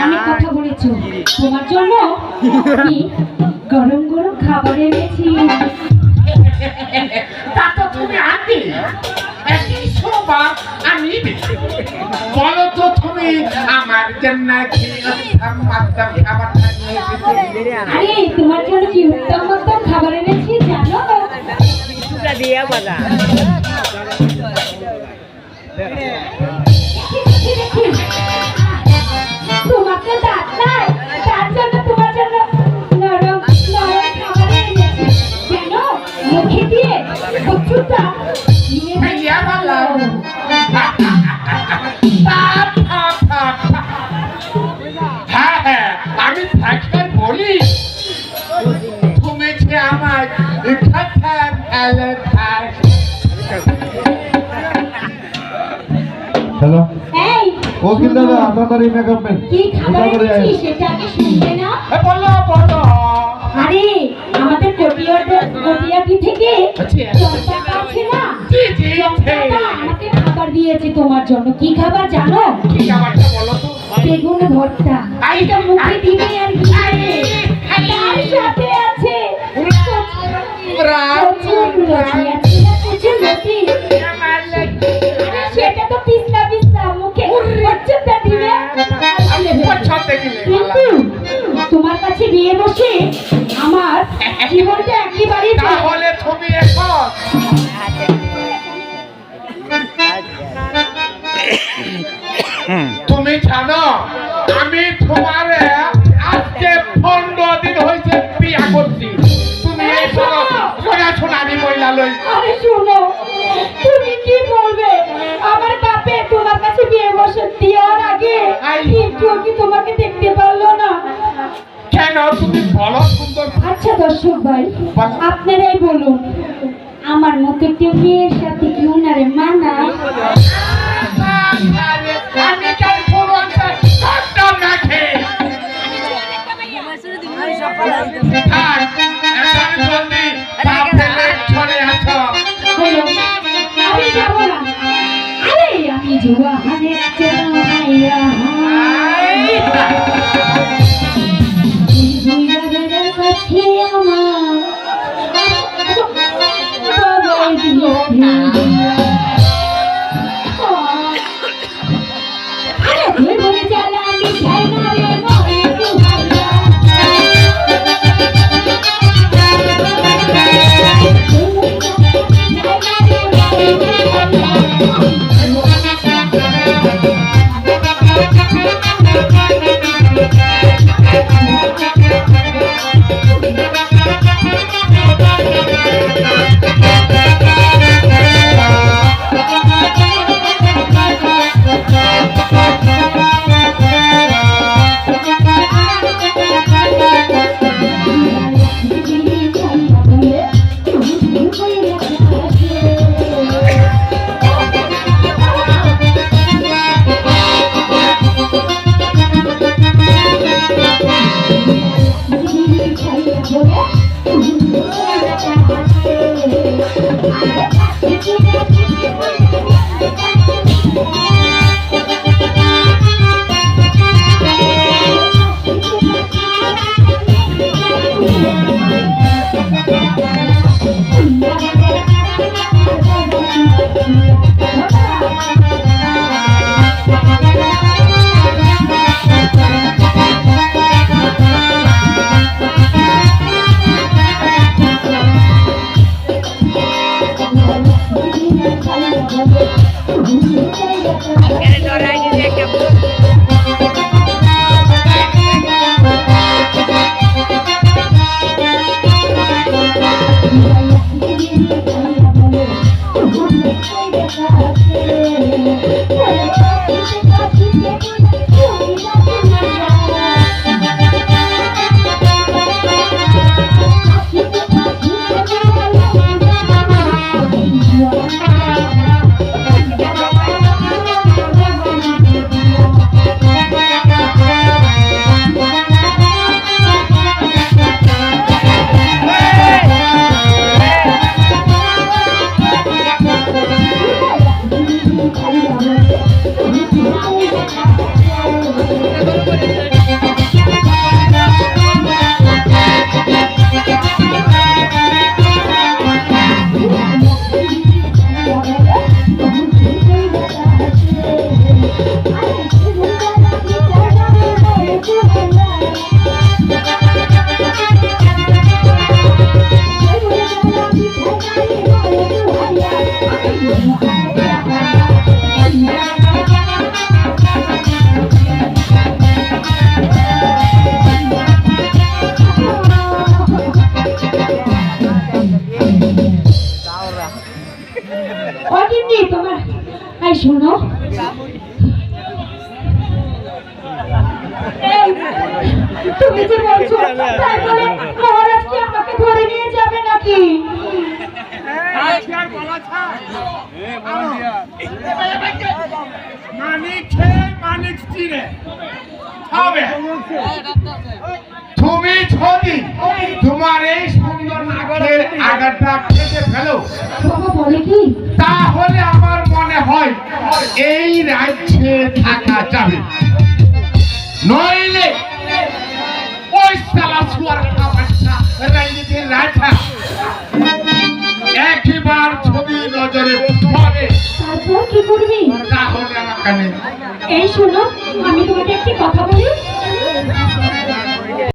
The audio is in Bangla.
অনেক কথা বলেছো। তোমার জন্য আমি গরম গরম খাবার এনেছি। তা তো তুমি আগে একই সবার আমি বলো তো তুমি আমার জন্য কি উত্তম খাবারটা নিয়ে এসেছো? আরে তোমার জন্য কি উত্তম উত্তম খাবার এনেছি জানো? দিয়া বাজা তোমার তো দাঁত নাই, তার জন্য তোমার জন্য নরম নরম খাবার এনেছি জানো? মুখে দিয়ে কচুটা খাইয়া ভালো। হ্যাঁ হ্যাঁ আমি থাকতে বলি তুমি যে আমার কথা ভালো খাস। হ্যালো এই ও কি দাদা আপনার মেকআপ ম্যান কি খাবার এনেছি সেটা আগে শুনবে না? বলো বলো। আরে আমাদের কটিয়াটি থেকে চম্পা আছে না, জি জি চম্পাটা আমাকে খাবার দিয়েছে তোমার জন্য। কি খাবার জানো? কি খাবারটা বলো তো? বেগুন ভর্তা। এটা মুখে দিলে আর কি হবে? তার সাথে আছে কচুর লতি। আছে না কচুর লতি? আরে সেটা তো পিস্তা পিস্তা মুখে কচুরটা দিলে। কিন্তু তোমার কাছে নিয়ে বসে আমার জীবনটা একেবারে তাহলে তুমি এখন তুমি জানো আমি তোমার আজকে 15 দিন হয়েছে বিয়া করছি। তুমি এই সোনালি মহিলা লই। আরে শোনো, তুমি কি বলবে? আমার বাপে তোমার কাছে বিয়ে বসে দেওয়ার আগে একটু কি তোমাকে দেখতে পারলো না? কেন তুমি বলো সুন্দর। আচ্ছা দর্শক ভাই, আপনারাই বলুন, আমার মতো কেউ মেয়ের সাথে কি ওনারে মানায়? আমি কাল পুরোটা কাটতাম না খেয়ে। থাক, এখন জলদি বাপ ফেলে চলে আসো। বলো, আমি যাবো না। আরে আমি জোয়ানের চেনা ভাইয়া কাছে আমার বাবাই দিয়েছে। আরে বলে চালা আমি চাই না রে মরে কি ভাইয়া। শোনো, এই, তুমি যে বলছো তাই বলে মহারাজ কি আমাকে ধরে নিয়ে যাবে নাকি? তুমি যদি তোমার এই সুন্দর নাকের আগাটা কেটে ফেলো বাবা বলে কি? তাহলে আমার মনে হয় এই রাজ্যে থাকা যাবে, নইলে ওই সালা সুয়ার খাবারটা রাজনীতির রাজা একবার ছবি নজরে পড়ে তারপর কি করবি? তাহলে আমার কানে এই শোনো, আমি তোমাকে একটি কথা বলি,